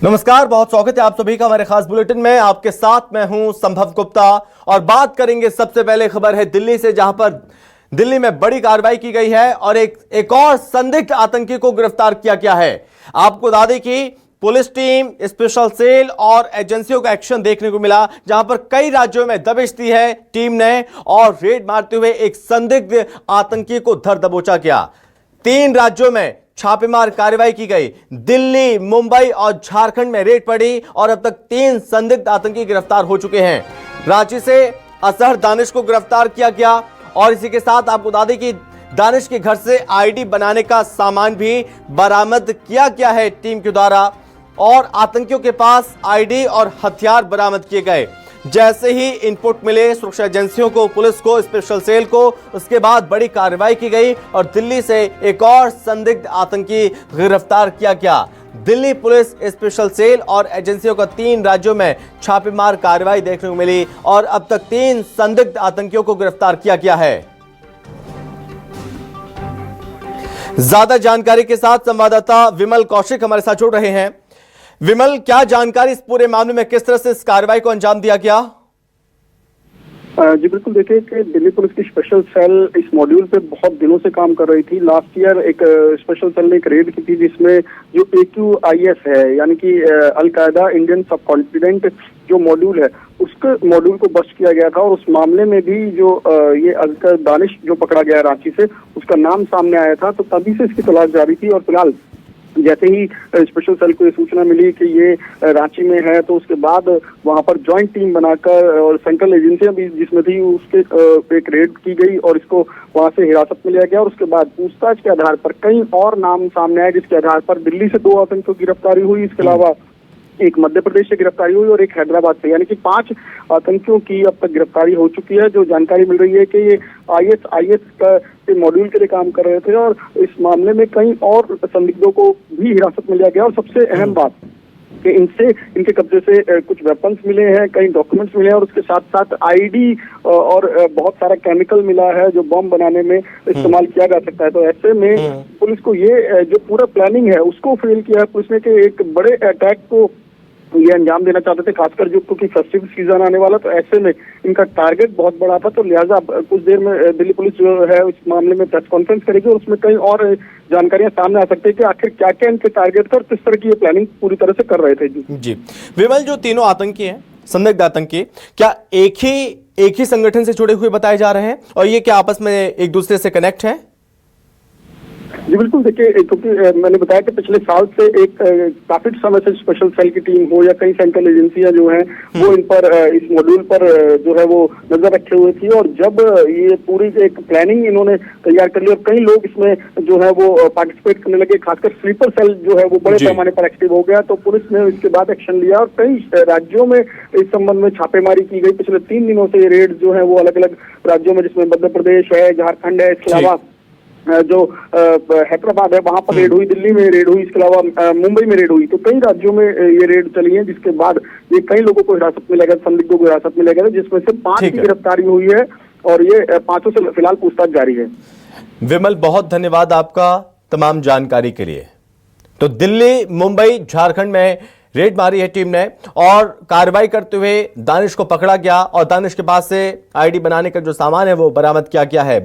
नमस्कार, बहुत स्वागत है आप सभी का हमारे खास बुलेटिन में। आपके साथ मैं हूं संभव गुप्ता और बात करेंगे सबसे पहले खबर है दिल्ली से, जहां पर दिल्ली में बड़ी कार्रवाई की गई है और एक और संदिग्ध आतंकी को गिरफ्तार किया गया है। आपको बता दें कि पुलिस टीम, स्पेशल सेल और एजेंसियों का एक्शन देखने को मिला, जहां पर कई राज्यों में दबिश दी है टीम ने और रेड मारते हुए एक संदिग्ध आतंकी को धर दबोचा गया। 3 राज्यों में छापेमार कार्रवाई की गई। दिल्ली, मुंबई और झारखंड में रेड पड़ी और अब तक 3 संदिग्ध आतंकी गिरफ्तार हो चुके हैं। रांची से असहर दानिश को गिरफ्तार किया गया और इसी के साथ आपको बता दें कि दानिश के घर से आईडी बनाने का सामान भी बरामद किया गया है टीम के द्वारा और आतंकियों के पास आईडी और हथियार बरामद किए गए। जैसे ही इनपुट मिले सुरक्षा एजेंसियों को, पुलिस को, स्पेशल सेल को, उसके बाद बड़ी कार्रवाई की गई और दिल्ली से एक और संदिग्ध आतंकी गिरफ्तार किया गया। दिल्ली पुलिस, स्पेशल सेल और एजेंसियों का 3 राज्यों में छापेमार कार्रवाई देखने को मिली और अब तक 3 संदिग्ध आतंकियों को गिरफ्तार किया गया है। ज्यादा जानकारी के साथ संवाददाता विमल कौशिक हमारे साथ जुड़ रहे हैं। विमल, क्या जानकारी इस पूरे मामले में, किस तरह से इस कार्रवाई को अंजाम दिया गया? जी बिल्कुल, देखिए कि दिल्ली पुलिस की स्पेशल सेल इस मॉड्यूल पे बहुत दिनों से काम कर रही थी। लास्ट ईयर एक स्पेशल सेल ने एक रेड की थी जिसमें जो AQIS है, यानी कि अल-कायदा इंडियन सब कॉन्टिनेंट जो मॉड्यूल है, उसके मॉड्यूल को बस्ट किया गया था और उस मामले में भी जो ये असगर दानिश जो पकड़ा गया रांची से, उसका नाम सामने आया था। तो तभी से इसकी तलाश जारी थी और फिलहाल जैसे ही स्पेशल सेल को ये सूचना मिली कि ये रांची में है, तो उसके बाद वहां पर जॉइंट टीम बनाकर और सेंट्रल एजेंसियां भी जिसमें थी उसके एक रेड की गई और इसको वहां से हिरासत में लिया गया। और उसके बाद पूछताछ के आधार पर कई और नाम सामने आए, जिसके आधार पर दिल्ली से 2 आतंकियों की गिरफ्तारी हुई। इसके अलावा एक मध्य प्रदेश से गिरफ्तारी हुई और एक हैदराबाद से, यानी कि 5 आतंकियों की अब तक गिरफ्तारी हो चुकी है। जो जानकारी मिल रही है कि ये IS का मॉड्यूल के लिए काम कर रहे थे और इस मामले में कई और संदिग्धों को भी हिरासत में लिया गया। और सबसे अहम बात कि इनके कब्जे से कुछ वेपन्स मिले हैं, कई डॉक्यूमेंट्स मिले हैं और उसके साथ साथ आईडी और बहुत सारा केमिकल मिला है जो बम बनाने में इस्तेमाल किया जा सकता है। तो ऐसे में पुलिस को ये जो पूरा प्लानिंग है उसको फेल किया है पुलिस ने कि एक बड़े अटैक को ये अंजाम देना चाहते थे, खासकर जो क्योंकि फेस्टिव सीजन आने वाला, तो ऐसे में इनका टारगेट बहुत बड़ा था। तो लिहाजा कुछ देर में दिल्ली पुलिस जो है इस मामले में प्रेस कॉन्फ्रेंस करेगी और उसमें कई और जानकारियां सामने आ सकती है कि आखिर क्या क्या इनके टारगेट थे और किस तरह की ये प्लानिंग पूरी तरह से कर रहे थे। जी विमल, जो तीनों आतंकी हैं, संदिग्ध आतंकी, क्या एक ही संगठन से जुड़े हुए बताए जा रहे हैं और ये क्या आपस में एक दूसरे से कनेक्ट है? जी बिल्कुल, देखिए क्योंकि मैंने बताया कि पिछले साल से एक काफी समय से स्पेशल सेल की टीम हो या कई सेंट्रल एजेंसियां जो हैं वो इन पर इस मॉड्यूल पर जो है वो नजर रखे हुए थी। और जब ये पूरी एक प्लानिंग इन्होंने तैयार कर ली और कई लोग इसमें जो है वो पार्टिसिपेट करने लगे, खासकर स्लीपर सेल जो है वो बड़े पैमाने पर एक्टिव हो गया, तो पुलिस ने इसके बाद एक्शन लिया और कई राज्यों में इस संबंध में छापेमारी की गई। पिछले 3 दिनों से ये रेड जो है वो अलग अलग राज्यों में, जिसमें मध्य प्रदेश है, झारखंड है, इसके अलावा जो हैदराबाद है वहां पर रेड हुई, दिल्ली में रेड हुई, इसके अलावा मुंबई में रेड हुई। तो कई राज्यों में ये रेड चली है, जिसके बाद ये कई लोगों को हिरासत में लेगा, संदिग्धों को हिरासत में लेगा, जिसमें से 5 की गिरफ्तारी हुई है और ये 5 से फिलहाल पूछताछ जारी है। विमल, बहुत धन्यवाद आपका तमाम जानकारी के लिए। तो दिल्ली, मुंबई, झारखंड में रेड मारी है टीम ने और कार्रवाई करते हुए दानिश को पकड़ा गया और दानिश के पास से आईडी बनाने का जो सामान है वो बरामद किया गया है।